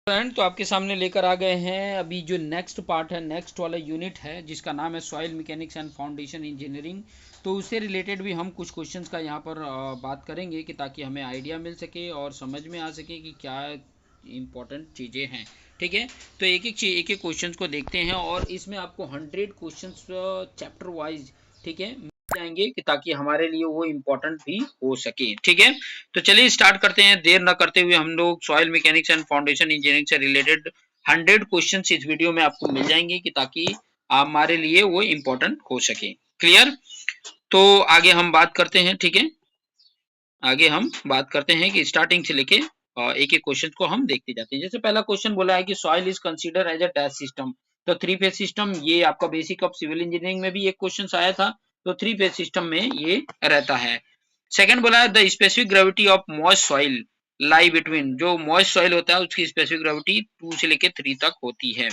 Friend, तो आपके सामने लेकर आ गए हैं अभी जो नेक्स्ट पार्ट है, नेक्स्ट वाला यूनिट है जिसका नाम है soil mechanics and foundation engineering. तो उससे रिलेटेड भी हम कुछ क्वेश्चंस का यहाँ पर बात करेंगे कि ताकि हमें आइडिया मिल सके और समझ में आ सके कि क्या इंपॉर्टेंट चीज़ें हैं। ठीक है, तो एक एक क्वेश्चंस को देखते हैं और इसमें आपको 100 क्वेश्चंस चैप्टर वाइज, ठीक है, जाएंगे कि ताकि हमारे लिए वो इम्पोर्टेंट भी हो सके। ठीक है, तो चलिए स्टार्ट करते हैं। देर न करते हुए हम लोग soil mechanics and foundation engineering से रिलेटेड 100 क्वेश्चंस इस वीडियो में आपको मिल जाएंगे कि ताकि हमारे लिए वो इम्पोर्टेंट हो सके। क्लियर? तो आगे हम बात करते हैं। ठीक है, आगे हम बात करते हैं कि स्टार्टिंग से लेके एक एक क्वेश्चन को हम देखते जाते हैं। जैसे पहला क्वेश्चन बोला है कि soil is consider as a dash system. तो थ्री फेज सिस्टम, ये आपका बेसिक ऑफ सिविल इंजीनियरिंग में भी एक क्वेश्चन आया था। तो थ्री फेज सिस्टम में ये रहता है। सेकंड बोला है the specific gravity of moist soil lie between. जो मॉइस्ट सॉइल होता है उसकी स्पेसिफिक ग्रेविटी 2 से लेके 3 तक होती है।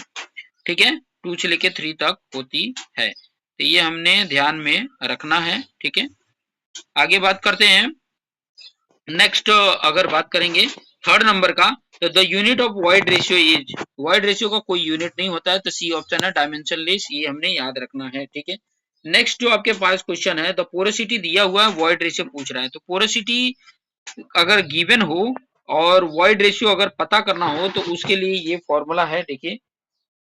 ठीक है, 2 से लेके 3 तक होती है, तो ये हमने ध्यान में रखना है। ठीक है, आगे बात करते हैं। नेक्स्ट अगर बात करेंगे थर्ड नंबर का, तो the unit of void ratio is. Void ratio का कोई यूनिट नहीं होता है, तो सी ऑप्शन है डायमेंशनलेस, ये हमने याद रखना है। ठीक है, नेक्स्ट जो आपके पास क्वेश्चन है, द पोरोसिटी दिया हुआ है, वॉइड रेशियो पूछ रहा है। तो पोरोसिटी अगर गिवन हो और वॉइड रेशियो अगर पता करना हो तो उसके लिए ये फॉर्मूला है, देखिए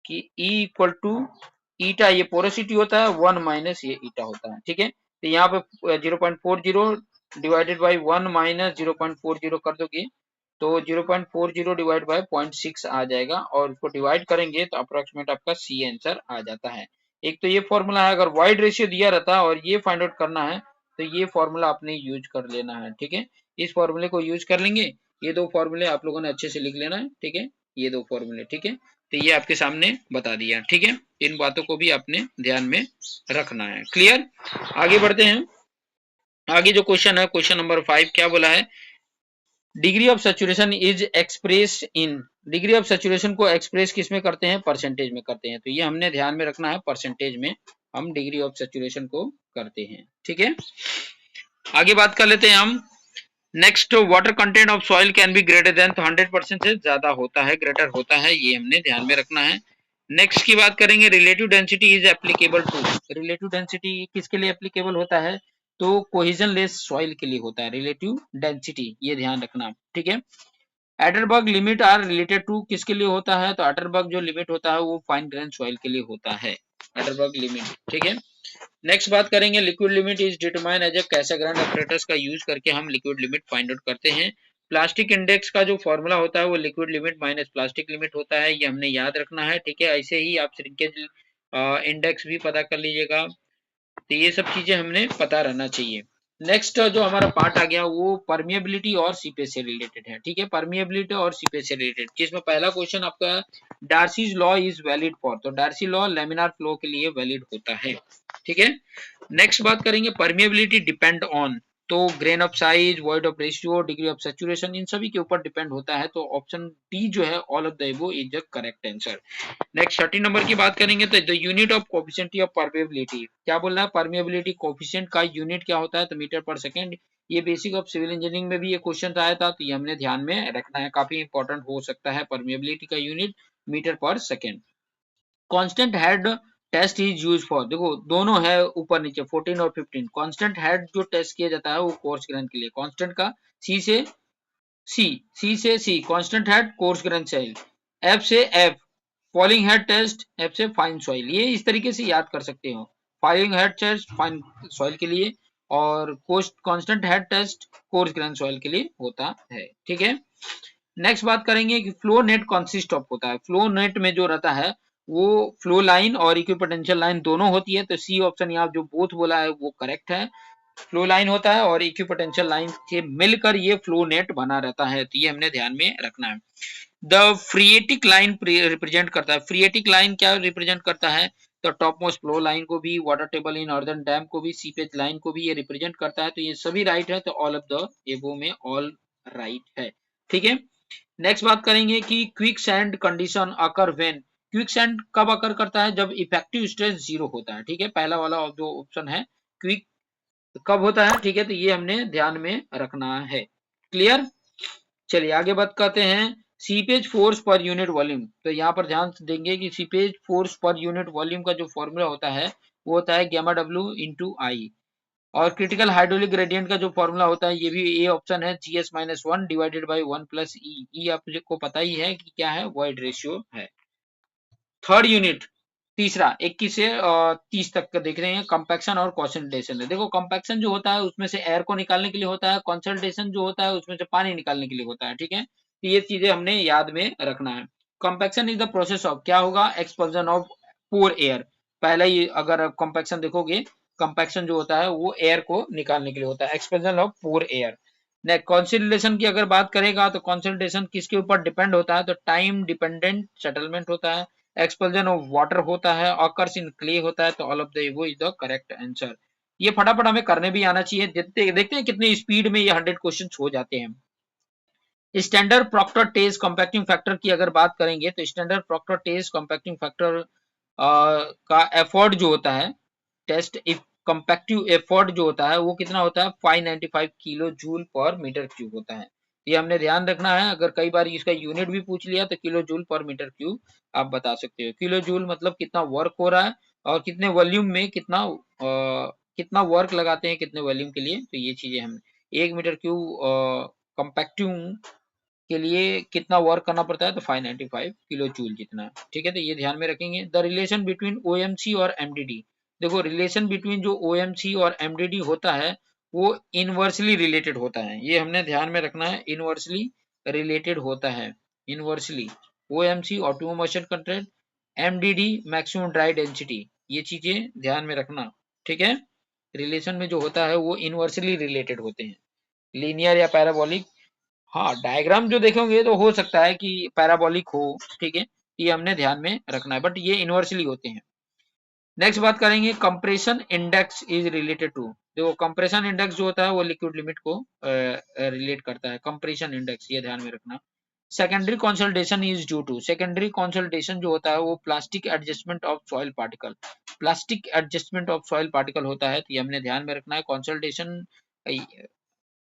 कि E इक्वल टू ईटा, ये पोरोसिटी होता है, 1 माइनस ये ईटा होता है। ठीक है, तो यहाँ पे 0.40 डिवाइडेड बाई 1 माइनस 0.40 कर दोगे तो 0.40 डिवाइड बाई 0.6 आ जाएगा, और उसको डिवाइड करेंगे तो अप्रोक्सीमेट आपका सी आंसर आ जाता है। एक तो ये फॉर्मूला है, अगर वाइड रेशियो दिया रहता है और ये फाइंड आउट करना है तो ये फॉर्मूला आपने यूज कर लेना है। ठीक है, इस फॉर्मूले को यूज कर लेंगे। ये दो फॉर्मूले आप लोगों ने अच्छे से लिख लेना है। ठीक है, ये दो फॉर्मूले। ठीक है, तो ये आपके सामने बता दिया। ठीक है, इन बातों को भी आपने ध्यान में रखना है। क्लियर? आगे बढ़ते हैं। आगे जो क्वेश्चन है, क्वेश्चन नंबर 5 क्या बोला है, degree of saturation is express in. Degree of saturation को एक्सप्रेस किस में करते हैं? परसेंटेज में करते हैं, तो ये हमने ध्यान में रखना है, परसेंटेज में हम डिग्री ऑफ सैचुरेशन को करते हैं। ठीक है, आगे बात कर लेते हैं हम। Next, water content of soil can be greater than, तो 100% से ज्यादा होता है, ग्रेटर होता है, ये हमने ध्यान में रखना है। नेक्स्ट की बात करेंगे, relative density is applicable to. Relative density किसके लिए एप्लीकेबल होता है? तो कोहेजन लेस सॉइल के लिए होता है रिलेटिव डेंसिटी, ये ध्यान रखना। ठीक है, एडरबर्ग लिमिट आर रिलेटेड टू किसके लिए होता है? तो एडरबर्ग जो लिमिट होता है वो फाइन ग्रेन सॉइल के लिए होता है, एडरबर्ग लिमिट। ठीक है, नेक्स्ट बात करेंगे, liquid limit is determine as a Casagrande operators का यूज करके हम लिक्विड लिमिट फाइंड आउट करते हैं। प्लास्टिक इंडेक्स का जो फॉर्मूला होता है वो liquid limit minus plastic limit होता है, ये हमने याद रखना है। ठीक है, ऐसे ही आप श्रिंकेज इंडेक्स भी पता कर लीजिएगा, तो ये सब चीजें हमने पता रहना चाहिए। नेक्स्ट जो हमारा पार्ट आ गया वो परमिएबिलिटी और सीपेज से रिलेटेड है। ठीक है, परमिएबिलिटी और सीपेज से रिलेटेड, जिसमें पहला क्वेश्चन आपका Darcy's law is valid for. तो डार्सी लॉ लेमिनार फ्लो के लिए वैलिड होता है। ठीक है, नेक्स्ट बात करेंगे, परमिएबिलिटी डिपेंड ऑन। तो grain of size, void of ratio, degree of saturation, इन सभी के ऊपर डिपेंड होता है। तो ऑप्शन डी जो है all of the above is the correct answer. Next 30 number की बात करेंगे, तो the unit of coefficient of permeability, क्या बोल रहा है? परमेबिलिटी कोफिशिएंट का यूनिट क्या होता है? तो मीटर पर सेकंड। ये बेसिक ऑफ सिविल इंजीनियरिंग में भी ये क्वेश्चन आया था, तो ये हमने ध्यान में रखना है, काफी इंपॉर्टेंट हो सकता है। परमेबिलिटी का unit meter per second. Constant head test is use for, देखो दोनों है ऊपर नीचे 14 और 15। कांस्टेंट हेड जो टेस्ट किया जाता है वो कोर्स ग्रेन के लिए, कांस्टेंट का सी से सी, सी से C, constant head coarse grain soil, F से F falling head test, F से फाइन सॉइल। ये इस तरीके से याद कर सकते हो, falling head test fine soil के लिए और coast constant head test coarse grain soil के लिए होता है। ठीक है, नेक्स्ट बात करेंगे कि फ्लो नेट कंसिस्ट ऑफ होता है। फ्लो नेट में जो रहता है वो फ्लो लाइन और इक्विपोटेंशियल लाइन दोनों होती है, तो सी ऑप्शन यहाँ जो बोथ बोला है वो करेक्ट है। फ्लो लाइन होता है और इक्विपोटेंशियल लाइन से मिलकर ये फ्लो नेट बना रहता है, तो ये हमने ध्यान में रखना है। द फ्रिएटिक लाइन रिप्रेजेंट करता है, फ्रिएटिक लाइन क्या रिप्रेजेंट करता है? तो टॉप मोस्ट फ्लो लाइन को भी, water table in northern dam को भी, सीपेज लाइन को भी ये रिप्रेजेंट करता है, तो ये सभी राइट है, तो ऑल ऑफ द एबो में ऑल राइट है। ठीक है, नेक्स्ट बात करेंगे कि quick sand condition occur when. Quick sand कब अकर करता है? जब इफेक्टिव स्ट्रेस जीरो होता है। ठीक है, पहला वाला जो ऑप्शन है क्विक कब होता है। ठीक है, तो ये हमने ध्यान में रखना है। क्लियर? चलिए आगे बात करते हैं। Seepage force per unit volume, तो यहाँ पर ध्यान देंगे कि seepage force per unit volume का जो फॉर्मूला होता है वो होता है गैमा डब्ल्यू इंटू आई। और क्रिटिकल हाइड्रोलिक ग्रेडियंट का जो फॉर्मूला होता है ये भी ए ऑप्शन है, G S minus one divided by one plus e. E आपको पता ही है कि क्या है, वॉइड रेशियो है। थर्ड यूनिट तीसरा 21 से 30 तक का देख रहे हैं, कंपैक्शन और कॉन्संट्रेशन है। देखो कंपैक्शन जो होता है उसमें से एयर को निकालने के लिए होता है, कॉन्संट्रेशन जो होता है उसमें से पानी निकालने के लिए होता है, ठीक है। तो ये चीजें हमने याद में रखना है। Compaction is the process of, क्या होगा, एक्सपल्जन ऑफ पोर एयर। पहले ही अगर कंपैक्शन देखोगे, कंपैक्शन जो होता है वो एयर को निकालने के लिए होता है, expulsion of pore air. Next concentration की अगर बात करेगा तो कॉन्संट्रेशन किसके ऊपर डिपेंड होता है, तो टाइम डिपेंडेंट सेटलमेंट होता है। एक्सपल्जन ऑफ वाटर होता है, ऑकर्स इन क्ले होता है, तो ऑल ऑफ द वो इज द करेक्ट आंसर। ये फटाफट हमें करने भी आना चाहिए। देखते हैं कितनी स्पीड में ये 100 क्वेश्चन हो जाते हैं। Standard Proctor test compacting factor की अगर बात करेंगे तो standard Proctor test compacting factor का एफर्ट जो होता है, टेस्ट इफ कंपैक्टिव एफर्ट जो होता है वो कितना होता है, 595 kilo joule per meter cube होता है। ये हमने ध्यान रखना है। अगर कई बार इसका यूनिट भी पूछ लिया तो kilo joule per meter cube आप बता सकते हो। किलो जूल मतलब कितना वर्क हो रहा है और कितने वॉल्यूम में कितना वर्क लगाते हैं कितने वॉल्यूम के लिए, तो ये चीजें हम 1 मीटर क्यूब कंपैक्टिव के लिए कितना वर्क करना पड़ता है, तो 595 किलो जूल जितना, ठीक है। तो ये ध्यान में रखेंगे। द रिलेशन बिटवीन ओएमसी और एमडीडी, देखो रिलेशन बिटवीन जो ओएमसी और एमडीडी होता है वो इनवर्सली रिलेटेड होता है, ये हमने ध्यान में रखना है। इनवर्सली रिलेटेड होता है, inversely. OMC optimum moisture content, MDD maximum dry density, ये चीजें ध्यान में रखना, ठीक है। रिलेशन में जो होता है वो इनवर्सली रिलेटेड होते हैं, लीनियर या पैराबोलिक। हाँ डायग्राम जो देखेंगे तो हो सकता है कि पैराबोलिक हो, ठीक है, ये हमने ध्यान में रखना है, बट ये इनवर्सली होते हैं। नेक्स्ट बात करेंगे, compression index is related to, देखो कंप्रेशन इंडेक्स जो होता है वो लिक्विड लिमिट को रिलेट करता है, कंप्रेशन इंडेक्स, ये ध्यान में रखना। Secondary consolidation is due to, secondary consolidation जो होता है वो plastic adjustment of soil particle, plastic adjustment of soil particle होता है, तो ये हमने ध्यान में रखना है। कंसोलिडेशन,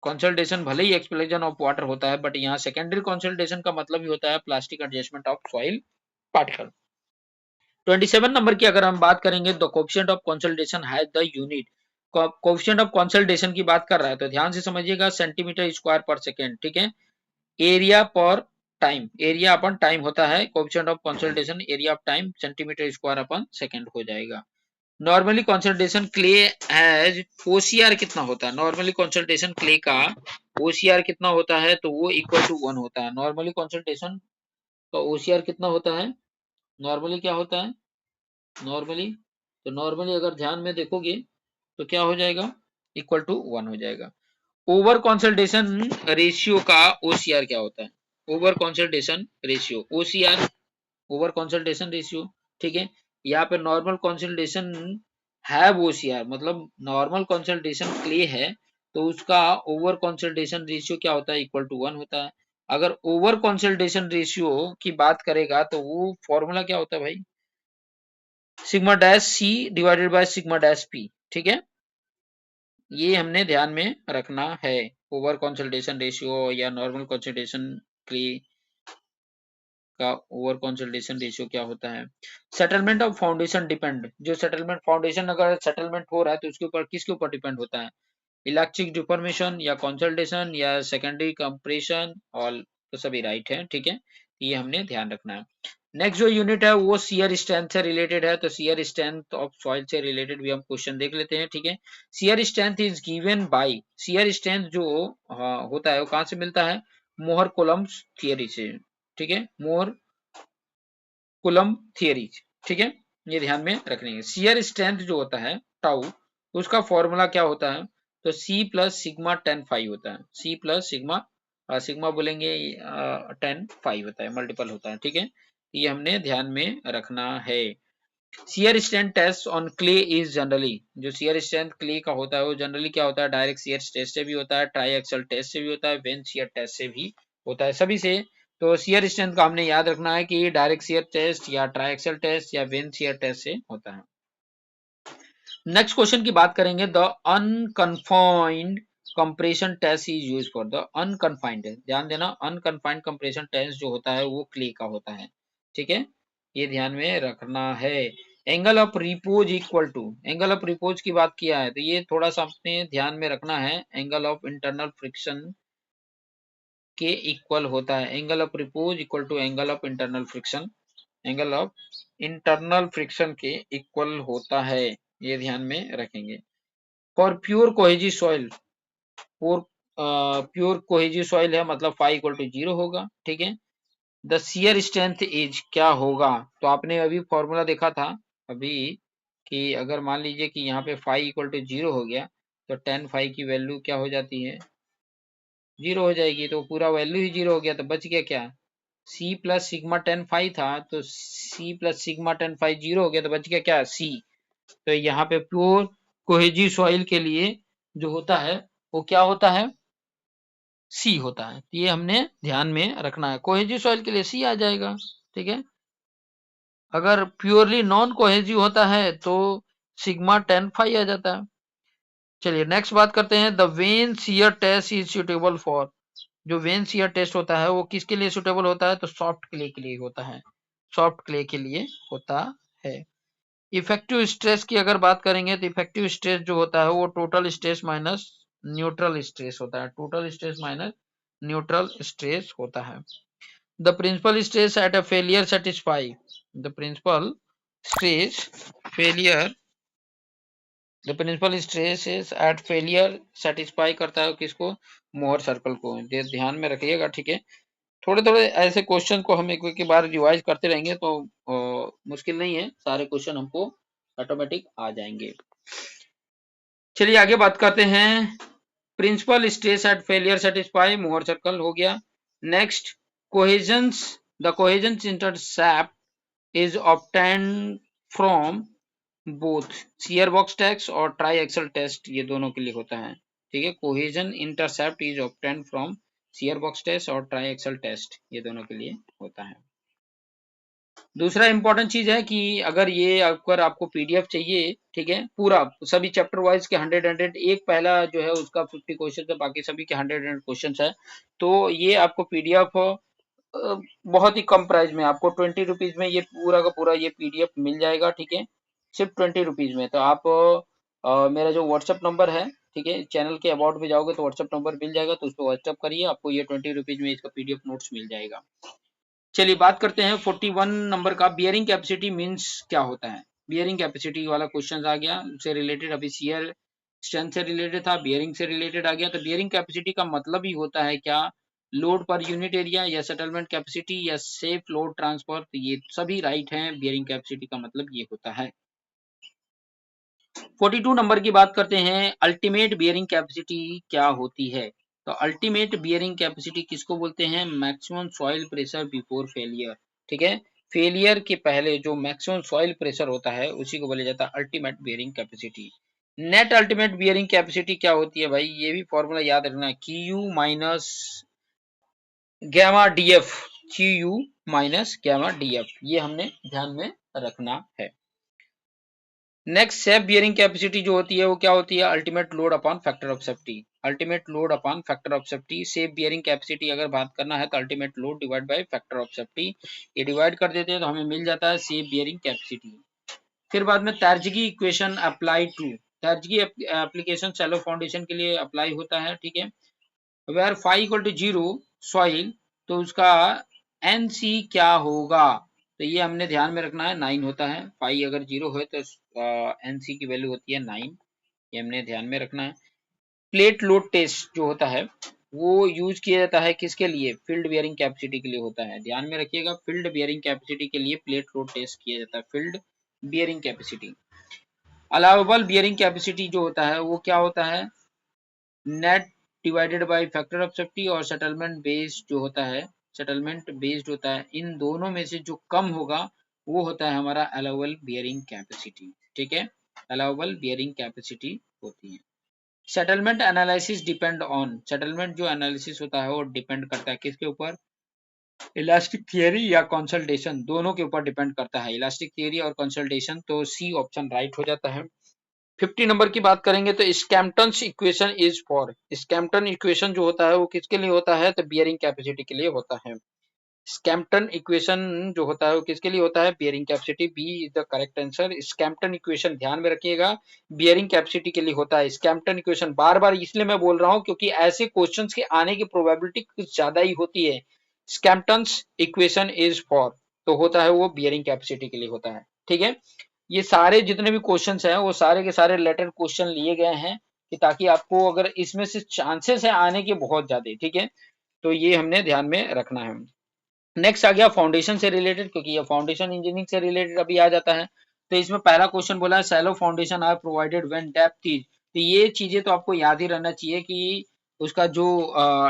कंसल्टेशन भले ही एक्सप्लोजन ऑफ वाटर होता है बट यहाँ सेकेंडरी कंसल्टेशन का मतलब ही होता है plastic adjustment of soil particle. 27 number की अगर हम बात करेंगे, the coefficient of consultation has the unit, coefficient of consultation की बात कर रहा है तो ध्यान से समझिएगा, सेंटीमीटर स्क्वायर पर सेकेंड, ठीक है। एरिया पर टाइम, एरिया अपन टाइम होता है, coefficient of consultation area of time centimetre square upon second हो जाएगा। Normally consultation clay has OCR कितना होता है, नॉर्मली कंसल्टेशन क्ले का ओसीआर कितना होता है, तो वो इक्वल टू 1 होता है। नॉर्मली कंसल्टेशन का ओसीआर कितना होता है, नॉर्मली क्या होता है, नॉर्मली, तो नॉर्मली अगर ध्यान में देखोगे तो क्या हो जाएगा, इक्वल टू 1 हो जाएगा। ओवर कंसल्टेशन रेशियो का ओसीआर क्या होता है, over consultation ratio OCR, over consultation ratio, ठीक है। यहाँ पे नॉर्मल कंसल्टेशन है ओसीआर, मतलब नॉर्मल कंसल्टेशन क्ले है तो उसका ओवर कंसल्टेशन रेशियो क्या होता है, इक्वल टू 1 होता है। अगर ओवर कंसल्टेशन रेशियो की बात करेगा तो वो फॉर्मूला क्या होता है भाई, sigma dash C divided by sigma dash P, ठीक है। ये हमने ध्यान में रखना है। ओवर कंसल्टेशन रेशियो या नॉर्मल कंसल्टेशन क्ले का ओवर कंसल्टेशन रेशियो क्या होता है। सेटलमेंट ऑफ फाउंडेशन डिपेंड, जो सेटलमेंट फाउंडेशन अगर सेटलमेंट हो रहा है तो उसके ऊपर किसके ऊपर डिपेंड होता है, इलेक्ट्रिक डिफॉर्मेशन या कंसल्टेशन या सेकेंडरी कंप्रेशन, और तो सभी राइट है, ठीक है। ये हमने ध्यान रखना है। नेक्स्ट जो यूनिट है वो शियर स्ट्रेंथ से रिलेटेड है, तो शियर स्ट्रेंथ ऑफ सॉइल से रिलेटेड भी हम क्वेश्चन देख लेते हैं, ठीक है। Shear strength is given by, shear strength जो होता है वो कहाँ से मिलता है, मोहर कोलम्स थियरी से, ठीक है, मोहर कुलम थियरी, ठीक है। ये ध्यान में रखने है। शियर स्ट्रेंथ जो होता है टाउ, उसका फॉर्मूला क्या होता है, तो C plus sigma tan phi होता है, सी प्लस सिग्मा, सिग्मा बोलेंगे 10 फाइव होता है, मल्टीपल होता है, ठीक है। ये हमने ध्यान में रखना है। Shear strength test on clay is generally, जो शियर स्ट्रेंथ क्ले का होता है वो जनरली क्या होता है, डायरेक्ट शियर टेस्ट से भी होता है, ट्राई एक्सल टेस्ट से भी होता है, वेन शियर टेस्ट से भी होता है, सभी से। तो शियर स्ट्रेंथ का हमने याद रखना है कि डायरेक्ट शियर टेस्ट या ट्राई एक्सल टेस्ट या वेन शियर टेस्ट से होता है। नेक्स्ट क्वेश्चन की बात करेंगे, the unconfined compression test is use for the unconfined. ध्यान देना, अनकन्फाइंड कंप्रेशन टेस्ट जो होता है वो क्ले का होता है, ठीक है, ये ध्यान में रखना है। Angle of repose equal to, angle of repose की बात किया है तो ये थोड़ा सा अपने ध्यान में रखना है, एंगल ऑफ इंटरनल फ्रिक्शन के इक्वल होता है। Angle of repose equal to angle of internal friction, angle of internal friction के इक्वल होता है, ये ध्यान में रखेंगे। For pure cohesive soil, pure cohesive soil है मतलब फाई इक्वल टू 0 होगा, ठीक है। द शियर स्ट्रेंथ इज क्या होगा, तो आपने अभी फॉर्मूला देखा था अभी कि अगर मान लीजिए कि यहाँ पे फाई इक्वल टू 0 हो गया तो टेन फाई की वैल्यू क्या हो जाती है, 0 हो जाएगी, तो पूरा वैल्यू ही 0 हो गया, तो बच गया क्या, C plus sigma tan phi था तो C plus sigma tan phi 0 हो गया, तो बच गया क्या, सी। तो यहाँ पे प्योर कोहेजिव सॉइल के लिए जो होता है वो क्या होता है, सी होता है। ये हमने ध्यान में रखना है, कोहेजिव सॉइल के लिए सी आ जाएगा, ठीक है। अगर प्योरली नॉन कोहेजिव होता है तो सिग्मा टेन फाई आ जाता है। चलिए नेक्स्ट बात करते हैं, the vane shear test is suitable for, जो वेन शियर टेस्ट होता है वो किसके लिए सुटेबल होता है, तो सॉफ्ट क्ले के लिए होता है, सॉफ्ट क्ले के लिए होता है। इफेक्टिव स्ट्रेस की अगर बात करेंगे तो इफेक्टिव स्ट्रेस जो होता है वो total stress minus neutral stress होता है, total stress minus neutral stress होता है। The principal stress at a failure satisfy, the principal stress failure, the principal stress is at failure satisfy करता है किसको, मोहर सर्कल को, ध्यान में रखिएगा, ठीक है। थोड़े थोड़े ऐसे क्वेश्चन को हम एक एक बार रिवाइज करते रहेंगे तो मुश्किल नहीं है, सारे क्वेश्चन हमको ऑटोमेटिक आ जाएंगे। चलिए आगे बात करते हैं, principal stress at failure satisfy Mohr circle हो गया। Next cohesions, the cohesions intercept is obtained from both shear box test और ट्राई एक्सल टेस्ट, ये दोनों के लिए होता है, ठीक है। Cohesion intercept is obtained from shear box test और ट्राई एक्सल टेस्ट, ये दोनों के लिए होता है। दूसरा इंपॉर्टेंट चीज है कि अगर ये अगर आपको पीडीएफ चाहिए, ठीक है, पूरा सभी चैप्टर वाइज के 100 एक पहला जो है उसका 50 क्वेश्चन है, बाकी सभी के 100 क्वेश्चन है, तो ये आपको पीडीएफ बहुत ही कम प्राइस में आपको 20 रुपीज में ये पूरा का पूरा ये पीडीएफ मिल जाएगा, ठीक है, सिर्फ 20 रुपीज में। तो आप मेरा जो व्हाट्सएप नंबर है, ठीक है, चैनल के अबाउट में जाओगे तो व्हाट्सएप नंबर मिल जाएगा, तो उस पर व्हाट्सएप करिए, आपको ये 20 रुपीज में इसका पीडीएफ नोट्स मिल जाएगा। चलिए बात करते हैं 41 नंबर का, बियरिंग कैपेसिटी मींस क्या होता है। बियरिंग कैपेसिटी वाला क्वेश्चन आ गया, उससे रिलेटेड अभी शियर स्ट्रेंथ से रिलेटेड था, बियरिंग से रिलेटेड आ गया। तो बियरिंग कैपेसिटी का मतलब ही होता है क्या, लोड पर यूनिट एरिया या सेटलमेंट कैपेसिटी या सेफ लोड ट्रांसफर, तो ये सभी राइट हैं, बियरिंग कैपेसिटी का मतलब ये होता है। 42 नंबर की बात करते हैं, अल्टीमेट बियरिंग कैपेसिटी क्या होती है। तो अल्टीमेट बियरिंग कैपेसिटी किसको बोलते हैं, maximum soil pressure before failure, ठीक है, फेलियर के पहले जो मैक्सिमम सॉइल प्रेशर होता है उसी को बोला जाता है ultimate bearing capacity. Net ultimate bearing capacity क्या होती है भाई, ये भी फॉर्मूला याद रखना है, Q minus gamma DF, Q minus gamma DF, ये हमने ध्यान में रखना है। नेक्स्ट सेफ बियरिंग कैपेसिटी जो होती है वो क्या होती है, ultimate load upon factor of safety, ultimate load upon factor of safety. Safe bearing capacity अगर बात करना है तो ultimate load divide by factor of safety, ये डिवाइड कर देते हैं तो हमें मिल जाता है सेफ बियरिंग कैपेसिटी। फिर बाद में Terzaghi equation apply to, Terzaghi application shallow foundation के लिए अप्लाई होता है, ठीक है। Where phi equal to 0 soil, तो उसका एन सी क्या होगा, तो ये हमने ध्यान में रखना है, 9 होता है, फाई अगर 0 है तो एन सी की वैल्यू होती है 9, ये हमने ध्यान में रखना है। प्लेट लोड टेस्ट जो होता है वो यूज किया जाता है किसके लिए, फील्ड बियरिंग कैपेसिटी के लिए होता है, ध्यान में रखिएगा, फील्ड बियरिंग कैपेसिटी के लिए प्लेट लोड टेस्ट किया जाता है, field bearing capacity. Allowable bearing capacity जो होता है वो क्या होता है, net divided by factor of safety, और सेटलमेंट बेस्ड जो होता है, सेटलमेंट बेस्ड होता है, इन दोनों में से जो कम होगा वो होता है हमारा अलाउबल बियरिंग कैपेसिटी, ठीक है, अलाउबल बियरिंग कैपेसिटी होती है। Settlement analysis depend on, settlement जो एनालिसिस होता है वो डिपेंड करता है किसके ऊपर, इलास्टिक थियरी या कंसल्टेशन, दोनों के ऊपर डिपेंड करता है, इलास्टिक थियरी और कंसल्टेशन, तो सी ऑप्शन राइट हो जाता है। 50 नंबर की बात करेंगे तो स्कैम्पटन्स इक्वेशन इज फॉर, स्कैम्पटन इक्वेशन जो होता है वो किसके लिए होता है, तो बियरिंग कैपेसिटी के लिए होता है। स्कैम्पटन इक्वेशन जो होता है वो किसके लिए होता है, bearing capacity, B is the correct answer. Skempton equation ध्यान में रखिएगा, बियरिंग कैपेसिटी के लिए होता है। स्कैम्पटन इक्वेशन बार बार इसलिए मैं बोल रहा हूं क्योंकि ऐसे क्वेश्चंस के आने की प्रोबेबिलिटी कुछ ज्यादा ही होती है। स्कैम्पटन्स इक्वेशन इज फॉर, तो होता है वो बियरिंग कैपेसिटी के लिए होता है। ठीक है, ये सारे जितने भी क्वेश्चंस हैं वो सारे के सारे रिलेटेड क्वेश्चन लिए गए हैं कि ताकि आपको अगर इसमें से चांसेस है आने के बहुत ज्यादा, ठीक है, तो ये हमने ध्यान में रखना है। नेक्स्ट आ गया फाउंडेशन से रिलेटेड, क्योंकि ये फाउंडेशन इंजीनियरिंग से रिलेटेड अभी आ जाता है। तो इसमें पहला क्वेश्चन बोला है shallow foundation are provided when depth is, तो ये चीजें तो आपको याद ही रहना चाहिए कि उसका जो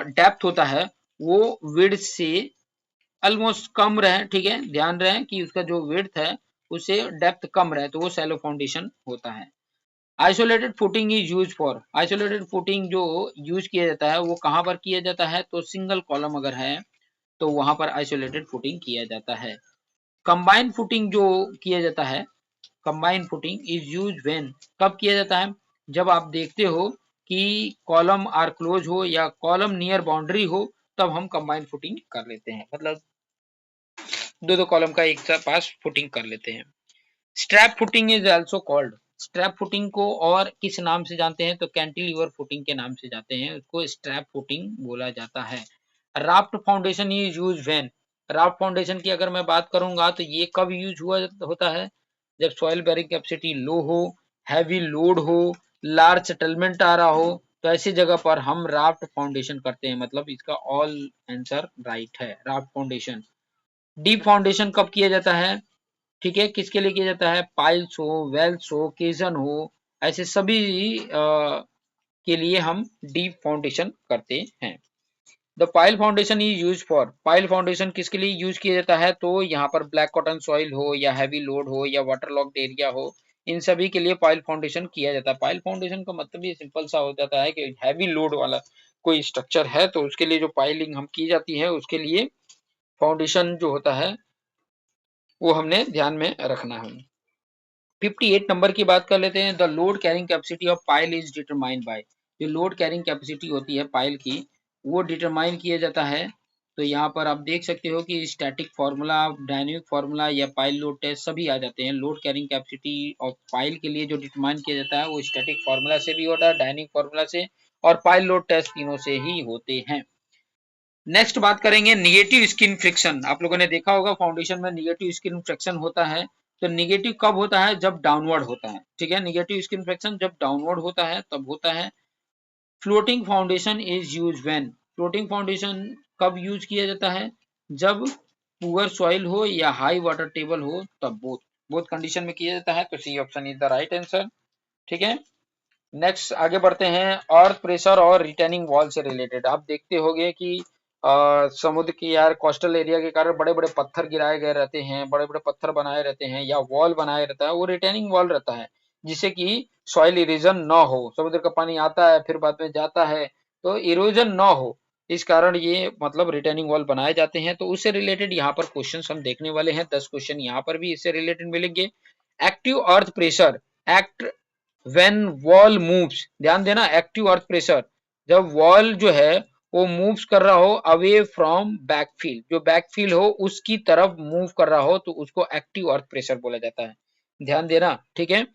डेप्थ होता है वो विड्थ से ऑलमोस्ट कम रहे, ठीक है, ध्यान रहे कि उसका जो विड्थ है उससे डेप्थ कम रहे, तो वो सैलो फाउंडेशन होता है। Isolated footing is use for, isolated footing जो यूज किया जाता है वो कहां पर किया जाता है, तो सिंगल कॉलम अगर है तो वहां पर आइसोलेटेड फुटिंग किया जाता है। कंबाइंड फुटिंग जो किया जाता है, combined footing is use when, कब किया जाता है, जब आप देखते हो कि कॉलम आर क्लोज हो या कॉलम नियर बाउंड्री हो, तब हम कंबाइंड फुटिंग कर लेते हैं, मतलब दो दो कॉलम का एक साथ पास फुटिंग कर लेते हैं। Strap footing is also called, strap footing को और किस नाम से जानते हैं, तो कैंटिलीवर फुटिंग के नाम से जानते हैं, उसको स्ट्रैप फुटिंग बोला जाता है। Raft foundation is use when, raft foundation की अगर मैं बात करूंगा तो ये कब यूज हुआ होता है, जब सॉइल बेरिंग कैपेसिटी लो हो, हैवी लोड हो, लार्ज सेटलमेंट आ रहा हो, तो ऐसी जगह पर हम राफ्ट फाउंडेशन करते हैं, मतलब इसका ऑल आंसर राइट है राफ्ट फाउंडेशन। डीप फाउंडेशन कब किया जाता है, ठीक है, किसके लिए किया जाता है, पाइल्स हो, वेल्स हो, केजन हो, ऐसे सभी के लिए हम डीप फाउंडेशन करते हैं। The pile foundation is use for, pile foundation किसके लिए यूज किया जाता है, तो यहाँ पर ब्लैक कॉटन सॉइल हो या हैवी लोड हो या वाटर लॉक्ड एरिया हो, इन सभी के लिए पाइल फाउंडेशन किया जाता है। पाइल फाउंडेशन का मतलब ये सिंपल सा हो जाता है कि हैवी लोड वाला कोई स्ट्रक्चर है तो उसके लिए जो पाइलिंग हम की जाती है उसके लिए फाउंडेशन जो होता है वो हमने ध्यान में रखना है। 58 नंबर की बात कर लेते हैं। The load carrying capacity of pile is determined by, जो लोड कैरिंग कैपेसिटी होती है पाइल की वो डिटरमाइन किया जाता है। तो यहाँ पर आप देख सकते हो कि स्टैटिक फार्मूला, डायनेमिक फार्मूला या पाइल लोड टेस्ट सभी आ जाते हैं। Load carrying capacity of pile के लिए जो डिटरमाइन किया जाता है वो स्टैटिक फार्मूला से भी होता है, डायनेमिक फार्मूला से और पाइल लोड टेस्ट तीनों से ही होते हैं। नेक्स्ट बात करेंगे निगेटिव स्किन फ्रिक्शन। आप लोगों ने देखा होगा फाउंडेशन में निगेटिव स्किन फ्रिक्शन होता है, तो निगेटिव कब होता है, जब डाउनवर्ड होता है, ठीक है, निगेटिव स्किन फ्रिक्शन जब डाउनवर्ड होता है तब होता है। Floating foundation is use when, floating foundation कब यूज किया जाता है, जब पुअर सॉइल हो या हाई वाटर टेबल हो, तब बोथ बोथ कंडीशन में किया जाता है, तो C option is the right answer. ठीक है, नेक्स्ट आगे बढ़ते हैं। अर्थ प्रेशर और रिटेनिंग वॉल से रिलेटेड आप देखते होंगे कि समुद्र की यार कोस्टल एरिया के कारण बड़े बड़े पत्थर गिराए गए रहते हैं, बड़े बड़े पत्थर बनाए रहते हैं या वॉल बनाए रहता है, वो रिटेनिंग वॉल रहता है जिससे कि सॉइल इरोजन ना हो। समुद्र का पानी आता है फिर बाद में जाता है तो इरोजन ना हो, इस कारण ये मतलब रिटेनिंग वॉल बनाए जाते हैं। तो उससे रिलेटेड यहाँ पर क्वेश्चन हम देखने वाले हैं, 10 क्वेश्चन यहाँ पर भी इससे रिलेटेड मिलेंगे। Active earth pressure act when wall moves, ध्यान देना, एक्टिव अर्थ प्रेशर जब वॉल जो है वो मूव्स कर रहा हो अवे फ्रॉम बैकफील, जो बैकफील हो उसकी तरफ मूव कर रहा हो तो उसको एक्टिव अर्थ प्रेशर बोला जाता है, ध्यान देना, ठीक है।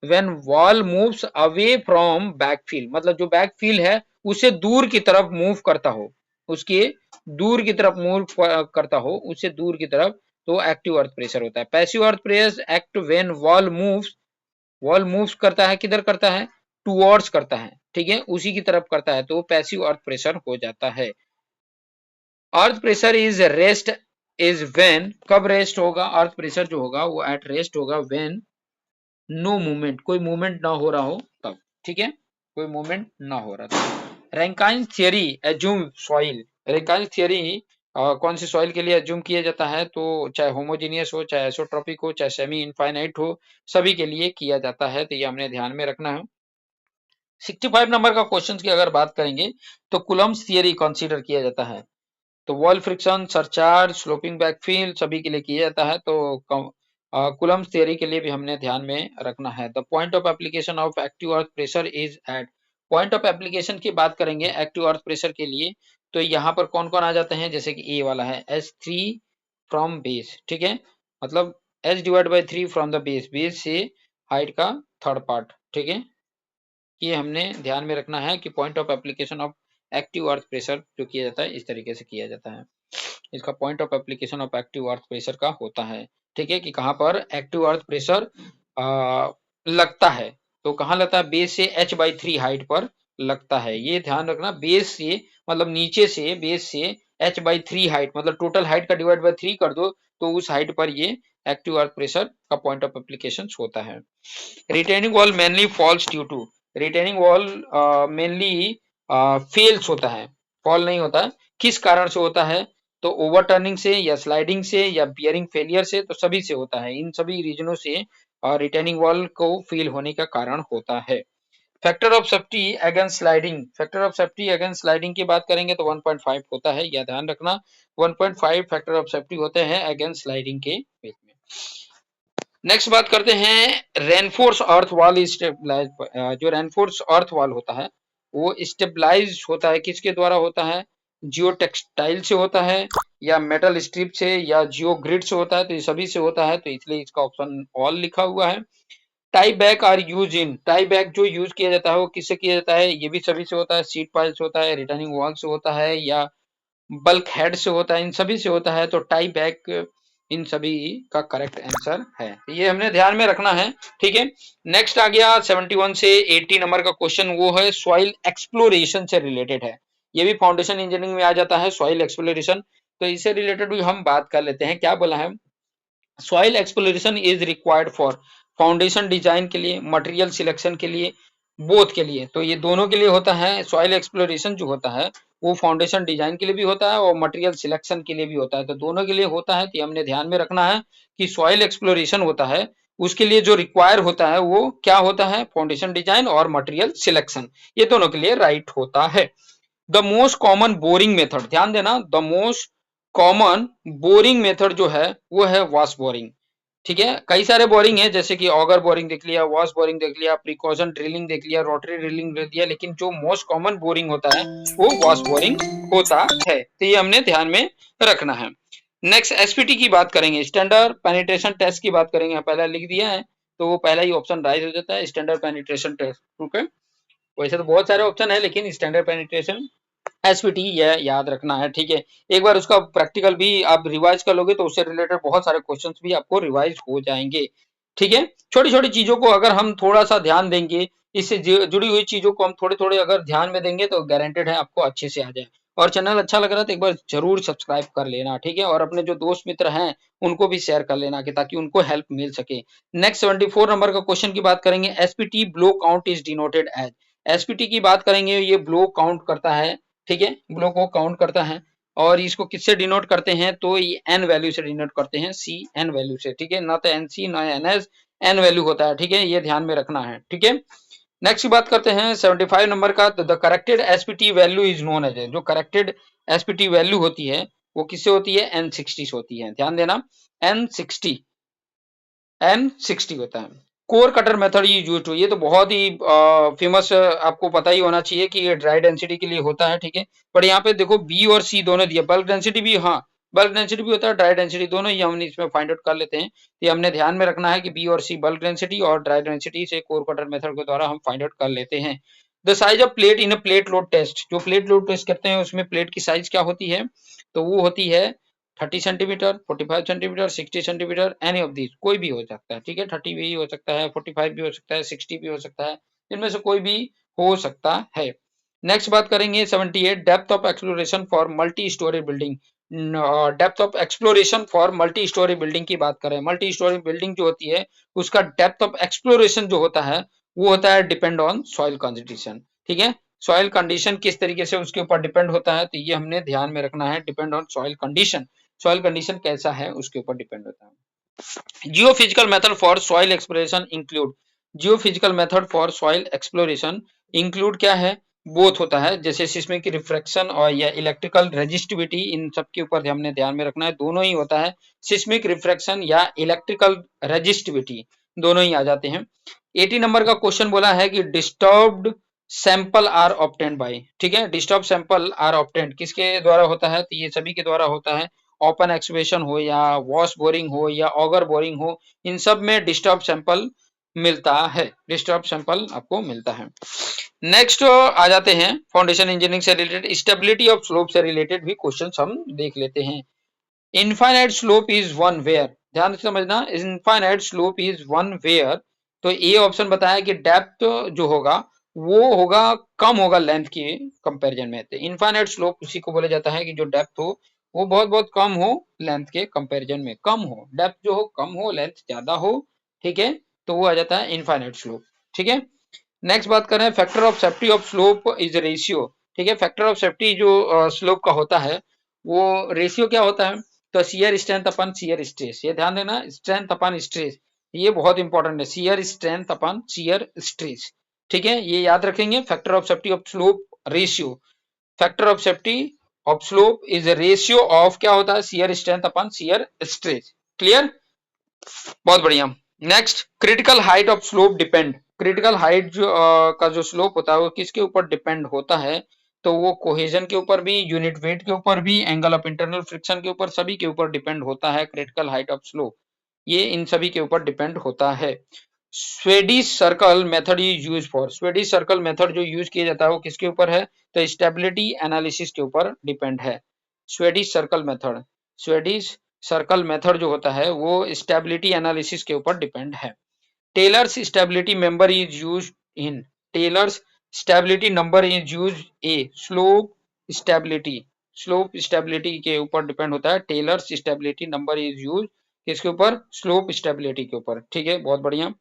When wall moves away from backfill मतलब जो बैकफील है उसे दूर की तरफ मूव करता हो, उसके दूर की तरफ मूव करता हो, उससे दूर की तरफ, तो एक्टिव अर्थ प्रेशर होता है। Passive earth pressure act when wall moves, wall moves करता है किधर करता है, टूवर्ड्स करता है, ठीक है, उसी की तरफ करता है तो पैसिव अर्थ प्रेशर हो जाता है। अर्थ pressure is rest is when, कब रेस्ट होगा, अर्थ प्रेशर जो होगा वो एट रेस्ट होगा व्हेन नो मूवमेंट, कोई मूवमेंट ना हो रहा हो तब, ठीक है, कोई मूवमेंट ना हो रहा था। Rankine theory assume soil, Rankine theory कौन सी सॉइल के लिए एज्यूम किया जाता है, तो चाहे होमोजीनियस हो, चाहे एसोट्रॉपिक हो, चाहे सेमी इनफाइनाइट हो, सभी के लिए किया जाता है, तो ये हमने ध्यान में रखना है। 65 नंबर का क्वेश्चन की अगर बात करेंगे तो कुलम्स थियरी कंसीडर किया जाता है, तो वॉल फ्रिक्शन, सरचार्ज, स्लोपिंग बैकफील सभी के लिए किया जाता है। तो कूलम्ब्स थ्योरी के लिए भी हमने ध्यान में रखना है। The point of application of active earth pressure is at, point of application की बात करेंगे एक्टिव अर्थ प्रेशर के लिए, तो यहाँ पर कौन कौन आ जाते हैं, जैसे कि ए वाला है H3 फ्रॉम बेस, ठीक है, मतलब H divide by 3 from the base, base से हाइट का थर्ड पार्ट, ठीक है, ये हमने ध्यान में रखना है कि point of application of active earth pressure जो किया जाता है इस तरीके से किया जाता है। इसका point of application of active earth pressure का होता है, ठीक है, कि कहाँ पर एक्टिव अर्थ प्रेशर लगता है, तो कहाँ लगता है, बेस से H/3 हाइट पर लगता है, ये ध्यान रखना, बेस से मतलब नीचे से, बेस से H/3 हाइट मतलब टोटल हाइट का डिवाइड बाय 3 कर दो तो उस हाइट पर ये एक्टिव अर्थ प्रेशर का पॉइंट ऑफ एप्लीकेशन होता है। Retaining wall mainly falls due to, retaining wall mainly fails होता है, फॉल नहीं होता है, किस कारण से होता है, तो ओवरटर्निंग से या स्लाइडिंग से या बियरिंग फेलियर से, तो सभी से होता है, इन सभी रीजनों से रिटेनिंग वॉल को फेल होने का कारण होता है। Factor of safety against sliding, factor of safety against sliding की बात करेंगे तो 1.5 होता है, यह ध्यान रखना, 1.5 फैक्टर ऑफ सेफ्टी होते हैं अगेंस्ट स्लाइडिंग के केस में। नेक्स्ट बात करते हैं रेनफोर्स अर्थ वॉल स्टेबलाइज, जो रेनफोर्स अर्थ वॉल होता है वो स्टेबलाइज होता है, किसके द्वारा होता है, जियो टेक्सटाइल से होता है या मेटल स्ट्रिप से या जियो ग्रिड से होता है, तो ये सभी से होता है, तो इसलिए इसका ऑप्शन ऑल लिखा हुआ है। Tie back are use in, tie back जो यूज किया जाता है वो किससे किया जाता है, ये भी सभी से होता है, सीट पाइल से होता है, रिटर्निंग वॉल से होता है या बल्क हेड से होता है, इन सभी से होता है, तो टाई बैक इन सभी का करेक्ट आंसर है, ये हमने ध्यान में रखना है, ठीक है। नेक्स्ट आ गया 71 से 80 नंबर का क्वेश्चन, वो है सॉइल एक्सप्लोरेशन से रिलेटेड है, ये भी फाउंडेशन इंजीनियरिंग में आ जाता है सॉइल एक्सप्लोरेशन, तो इससे रिलेटेड भी हम बात कर लेते हैं। क्या बोला है, soil exploration is required for foundation design के लिए, मटेरियल सिलेक्शन के लिए, बोथ के लिए, तो ये दोनों के लिए होता है। सॉइल एक्सप्लोरेशन जो होता है वो फाउंडेशन डिजाइन के लिए भी होता है और मटेरियल सिलेक्शन के लिए भी होता है, तो दोनों के लिए होता है, तो हमने ध्यान में रखना है कि सॉइल एक्सप्लोरेशन होता है उसके लिए जो रिक्वायर होता है वो क्या होता है, फाउंडेशन डिजाइन और मटेरियल सिलेक्शन, ये दोनों के लिए राइट होता है। The most common boring method, ध्यान देना, the most common boring method जो है वो है वॉश बोरिंग, ठीक है, कई सारे बोरिंग है जैसे कि ऑगर बोरिंग देख लिया, वॉश बोरिंग देख लिया, प्रिकॉशन ड्रिलिंग देख लिया, रोटरी ड्रिलिंग देख लिया, लेकिन जो मोस्ट कॉमन बोरिंग होता है वो वॉश बोरिंग होता है, तो ये हमने ध्यान में रखना है। नेक्स्ट एसपीटी की बात करेंगे, स्टैंडर्ड पेनिट्रेशन टेस्ट की बात करेंगे, पहला लिख दिया है तो वो पहला ही ऑप्शन राइट हो जाता है, स्टैंडर्ड पेनिट्रेशन टेस्ट, ओके, वैसे तो बहुत सारे ऑप्शन है लेकिन स्टैंडर्ड पेनिट्रेशन एसपीटी ये याद रखना है, ठीक है, एक बार उसका प्रैक्टिकल भी आप रिवाइज कर लोगे तो उससे रिलेटेड बहुत सारे क्वेश्चंस भी आपको रिवाइज हो जाएंगे, ठीक है। छोटी छोटी चीजों को अगर हम थोड़ा सा ध्यान देंगे, इससे जुड़ी हुई चीजों को हम थोड़े थोड़े अगर ध्यान में देंगे तो गारंटेड है आपको अच्छे से आ जाए। और चैनल अच्छा लग रहा है तो एक बार जरूर सब्सक्राइब कर लेना, ठीक है, और अपने जो दोस्त मित्र हैं उनको भी शेयर कर लेना कि ताकि उनको हेल्प मिल सके। नेक्स्ट 74 नंबर का क्वेश्चन की बात करेंगे, SPT blow count is denoted as, SPT की बात करेंगे, ये ब्लो काउंट करता है, ठीक है, ब्लो को काउंट करता है और इसको किससे डिनोट करते हैं, तो ये एन वैल्यू से डिनोट करते हैं, सी एन वैल्यू से, ठीक है, ना तो एनसी ना एनएस, एन वैल्यू होता है, ठीक है, ये ध्यान में रखना है, ठीक है। नेक्स्ट की बात करते हैं 75 नंबर का, तो the corrected SPT value is known as, जो करेक्टेड एसपीटी वैल्यू होती है वो किससे होती है, N60 से होती है, ध्यान देना, N60 होता है। कोर कटर मेथड ये यूज टू, ये तो बहुत ही फेमस आपको पता ही होना चाहिए कि ये ड्राई डेंसिटी के लिए होता है, ठीक है, पर यहाँ पे देखो बी और सी दोनों दिया, बल्क डेंसिटी भी, हाँ बल्क डेंसिटी भी होता है, ड्राई डेंसिटी दोनों ही हम इसमें फाइंड आउट कर लेते हैं, ये हमने ध्यान में रखना है कि बी और सी बल्क डेंसिटी और ड्राई डेंसिटी से कोर कटर मेथड के द्वारा हम फाइंड आउट कर लेते हैं। The size of plate in a plate load test, जो प्लेट लोड टेस्ट करते हैं उसमें प्लेट की साइज क्या होती है, तो वो होती है 30 centimetre, 45 centimetre, 60 centimetre, any of these, कोई भी हो सकता है, ठीक है, 30 भी हो सकता है, 45 भी हो सकता है, 60 भी हो सकता है, इनमें से कोई भी हो सकता है। नेक्स्ट बात करेंगे 78, depth of exploration for multi storey building, depth of exploration for multi storey building की बात करें, मल्टी स्टोरी बिल्डिंग जो होती है उसका डेप्थ ऑफ एक्सप्लोरेशन जो होता है वो होता है डिपेंड ऑन सॉइल कंडीशन, ठीक है, सॉइल कंडीशन किस तरीके से उसके ऊपर डिपेंड होता है, तो ये हमने ध्यान में रखना है, depend on soil condition, soil condition कैसा है उसके ऊपर डिपेंड होता है। Geophysical method for soil exploration include, geophysical method for soil exploration include क्या है, बोथ होता है, जैसे सिस्मिक रिफ्रैक्शन और या इलेक्ट्रिकल रेजिस्टिविटी, इन सब के ऊपर हमने ध्यान में रखना है, दोनों ही होता है, सिस्मिक रिफ्रैक्शन या इलेक्ट्रिकल रेजिस्टिविटी दोनों ही आ जाते हैं। 80 नंबर का क्वेश्चन बोला है कि disturbed sample are obtained by, ठीक है, डिस्टर्ब सैंपल आर ऑब्टेन्ड किसके द्वारा होता है, तो ये सभी के द्वारा होता है, ओपन एक्सकवेशन हो या वॉश बोरिंग हो या ऑगर बोरिंग हो, इन सब में डिस्टर्ब सैंपल मिलता है, डिस्टर्ब सैंपल आपको मिलता है। नेक्स्ट आ जाते हैं फाउंडेशन इंजीनियरिंग से रिलेटेड, स्टेबिलिटी ऑफ स्लोप से रिलेटेड भी क्वेश्चन हम देख लेते हैं। Infinite slope is one where, ध्यान से समझना, infinite slope is one where, तो ये ऑप्शन बताया कि डेप्थ जो होगा वो होगा कम होगा लेंथ के कंपैरिजन में, तो इनफाइनाइट स्लोप उसी को बोला जाता है कि जो डेप्थ हो वो बहुत बहुत कम हो लेंथ के कंपैरिजन में, कम हो, डेप्थ जो हो कम हो, लेंथ ज्यादा हो, ठीक है, तो वो आ जाता है इनफाइनाइट स्लोप, ठीक है। नेक्स्ट बात करें, factor of safety of slope is ratio, ठीक है, फैक्टर ऑफ सेफ्टी जो स्लोप का होता है वो रेशियो क्या होता है, तो शियर स्ट्रेंथ अपन शियर स्ट्रेस, ये ध्यान देना, स्ट्रेंथ अपन स्ट्रेस, ये बहुत इंपॉर्टेंट है, शियर स्ट्रेंथ अपन शियर स्ट्रेस, ठीक है, ये याद रखेंगे, factor of safety of slope ratio, factor of safety of slope is ratio of क्या होता है, शियर स्ट्रेंथ अपन शियर स्ट्रेस, क्लियर, बहुत बढ़िया। Next, critical height of slope depend, critical height जो का जो स्लोप होता है वो किसके ऊपर डिपेंड होता है, तो वो कोहेजन के ऊपर भी, यूनिट वेट के ऊपर भी, एंगल ऑफ इंटरनल फ्रिक्शन के ऊपर, सभी के ऊपर डिपेंड होता है क्रिटिकल हाइट ऑफ स्लोप, ये इन सभी के ऊपर डिपेंड होता है। Swedish circle method is use for, Swedish circle method जो यूज किया जाता है वो किसके ऊपर है, तो स्टेबिलिटी एनालिसिस के ऊपर डिपेंड है, Swedish circle method, Swedish circle method जो होता है वो स्टेबिलिटी एनालिसिस के ऊपर डिपेंड है। Taylor's stability member is used in, Taylor's stability number is used a slope stability, slope stability के ऊपर डिपेंड होता है, Taylor's stability number is used किसके ऊपर, स्लोप स्टेबिलिटी के ऊपर, ठीक है, बहुत बढ़िया।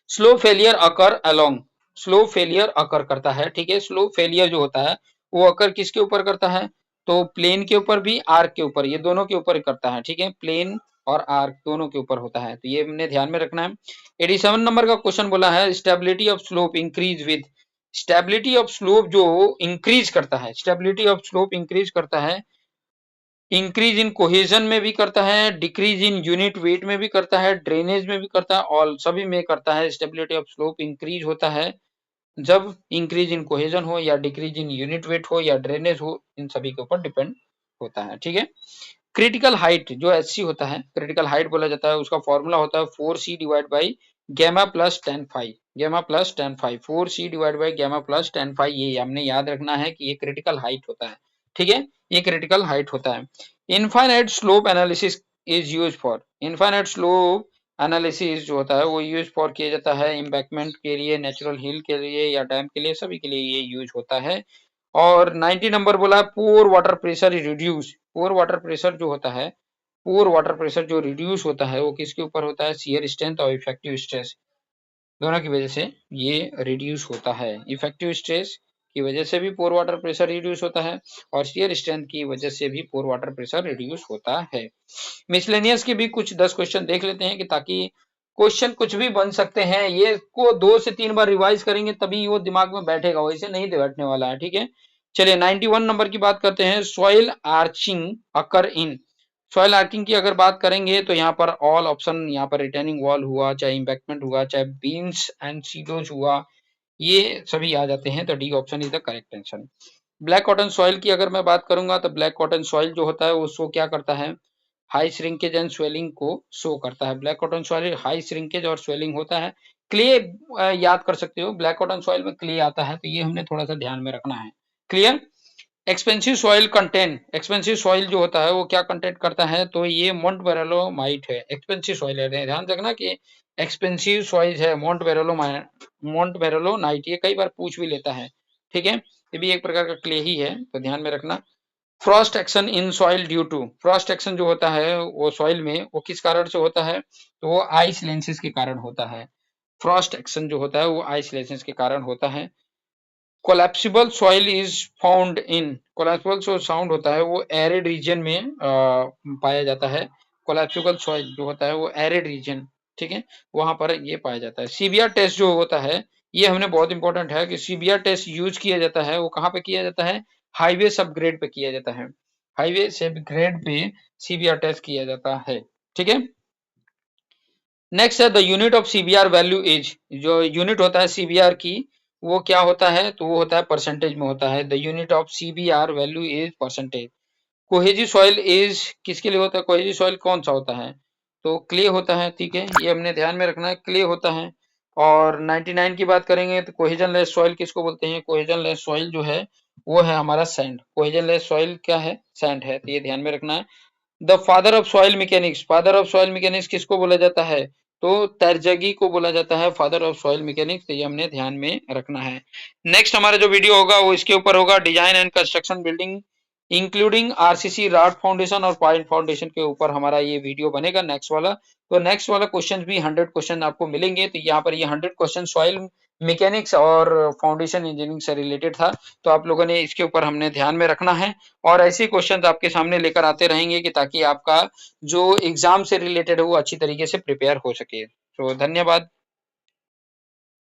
स्लो फेलियर अकर अलोंग, स्लो फेलियर अकर करता है, ठीक है, स्लो फेलियर जो होता है वो अकर किसके ऊपर करता है, तो प्लेन के ऊपर भी, आर्क के ऊपर, ये दोनों के ऊपर करता है, ठीक है, प्लेन और आर्क दोनों के ऊपर होता है, तो ये हमने ध्यान में रखना है। 87 नंबर का क्वेश्चन बोला है, stability of slope increase with, stability of slope जो इंक्रीज करता है, स्टेबिलिटी ऑफ स्लोप इंक्रीज करता है, इंक्रीज इन कोहेजन में भी करता है, डिक्रीज इन यूनिट वेट में भी करता है, ड्रेनेज में भी करता है, ऑल सभी में करता है, स्टेबिलिटी ऑफ स्लोप इंक्रीज होता है जब इंक्रीज इन कोहेजन हो या डिक्रीज इन यूनिट वेट हो या ड्रेनेज हो, इन सभी के ऊपर डिपेंड होता है, ठीक है। क्रिटिकल हाइट जो एचसी होता है, क्रिटिकल हाइट बोला जाता है, उसका फॉर्मूला होता है 4c divide by gamma plus tan five, gamma plus tan five, 4c divide by gamma plus tan five, ये हमने याद रखना है कि ये क्रिटिकल हाइट होता है, ठीक है, ये क्रिटिकल हाइट होता है। Infinite slope analysis is use for, infinite slope analysis जो होता है वो यूज फॉर किया जाता है एम्बैंकमेंट के लिए, नेचुरल हिल के लिए या डैम के लिए, सभी के लिए ये यूज होता है। और 90 नंबर बोला, poor water pressure reduce, poor water pressure जो होता है, पुअर वाटर प्रेशर जो रिड्यूस होता है वो किसके ऊपर होता है, शियर स्ट्रेंथ और इफेक्टिव स्ट्रेस दोनों की वजह से ये रिड्यूस होता है, इफेक्टिव स्ट्रेस की वजह से भी पुअर वाटर प्रेशर रिड्यूस होता है और शियर स्ट्रेंथ की वजह से भी पुअर वाटर प्रेशर रिड्यूस होता है। मिसलेनियस के भी कुछ 10 क्वेश्चन देख लेते हैं कि ताकि क्वेश्चन कुछ भी बन सकते हैं, ये को 2 से 3 बार रिवाइज करेंगे तभी वो दिमाग में बैठेगा, वैसे नहीं बैठने वाला है, ठीक है। चलिए 91 नंबर की बात करते हैं, सॉइल आर्चिंग अकर इन, सॉइल आर्किंग की अगर बात करेंगे तो यहाँ पर ऑल ऑप्शन, यहाँ पर रिटेनिंग वॉल हुआ, चाहे इम्बैंकमेंट हुआ, चाहे बीम्स एंड सीलोज हुआ, ये सभी आ जाते हैं, तो D option is the correct answer. Black cotton soil की अगर मैं बात करूंगा तो ब्लैक कॉटन सॉइल जो होता है वो शो क्या करता है, हाई श्रिंकेज एंड स्वेलिंग को शो करता है, black cotton soil high shrinkage और स्वेलिंग होता है। क्ले याद कर सकते हो, ब्लैक कॉटन सॉइल में क्ले आता है, तो ये हमने थोड़ा सा ध्यान में रखना है, clear. Expensive soil content, expensive soil जो होता है वो क्या कंटेंट करता है, तो ये मोंटबेरेलोमाइट है, एक्सपेंसिव सॉइल है, ध्यान रखना कि एक्सपेंसिव सॉइल है, मोंटबेरेलोनाइट, ये कई बार पूछ भी लेता है, ठीक है, ये भी एक प्रकार का क्ले ही है, तो ध्यान में रखना। Frost action in soil due to, frost action जो होता है वो सॉइल में वो किस कारण से होता है, तो वो आइस लेंसेज के कारण होता है, फ्रॉस्ट एक्शन जो होता है वो आइस लेंसेज के कारण होता है। Collapsible soil is found in, collapsible जो साउंड होता है वो एरिड रीजन में पाया जाता है, कोलैप्सिबल सॉइल जो होता है वो एरिड रीजन, ठीक है, वहां पर ये पाया जाता है। सीवियर टेस्ट जो होता है, ये हमने बहुत इंपॉर्टेंट है कि सीबीआर टेस्ट यूज किया जाता है, वो कहाँ पे किया जाता है, हाईवे सब ग्रेड पे किया जाता है, हाईवे सब ग्रेड पे सीबीआर टेस्ट किया जाता है। ठीक है, नेक्स्ट है the unit of CBR value is, जो यूनिट होता है सीबीआर की वो क्या होता है, तो वो होता है परसेंटेज में होता है। The unit of CBR value is percentage. Cohesive soil is किसके लिए होता है, कोहेजी सॉइल कौन सा होता है, तो क्ले होता है। ठीक है, ये हमने ध्यान में रखना है, क्ले होता है। और 99 की बात करेंगे तो कोहेजन लेस सॉइल किसको बोलते हैं, कोहेजन लेस सॉइल जो है वो है हमारा सैंड। कोहेजन लेस सॉइल क्या है, सैंड है, तो ये ध्यान में रखना है। The father of soil mechanics, father of soil mechanics किसको बोला जाता है, तो तर्जगी को बोला जाता है फादर ऑफ सॉइल मैकेनिक्स, तो ये हमने ध्यान में रखना है। नेक्स्ट हमारा जो वीडियो होगा वो इसके ऊपर होगा, design and construction building including RCC rod foundation और पॉइंट फाउंडेशन के ऊपर हमारा ये वीडियो बनेगा नेक्स्ट वाला। तो नेक्स्ट वाला क्वेश्चन भी 100 क्वेश्चन आपको मिलेंगे, तो यहाँ पर ये 100 क्वेश्चन सॉइल मैकेनिक्स और फाउंडेशन इंजीनियरिंग से रिलेटेड था, तो आप लोगों ने इसके ऊपर हमने ध्यान में रखना है और ऐसे क्वेश्चंस आपके सामने लेकर आते रहेंगे कि ताकि आपका जो एग्जाम से रिलेटेड है वो अच्छी तरीके से प्रिपेयर हो सके। तो धन्यवाद।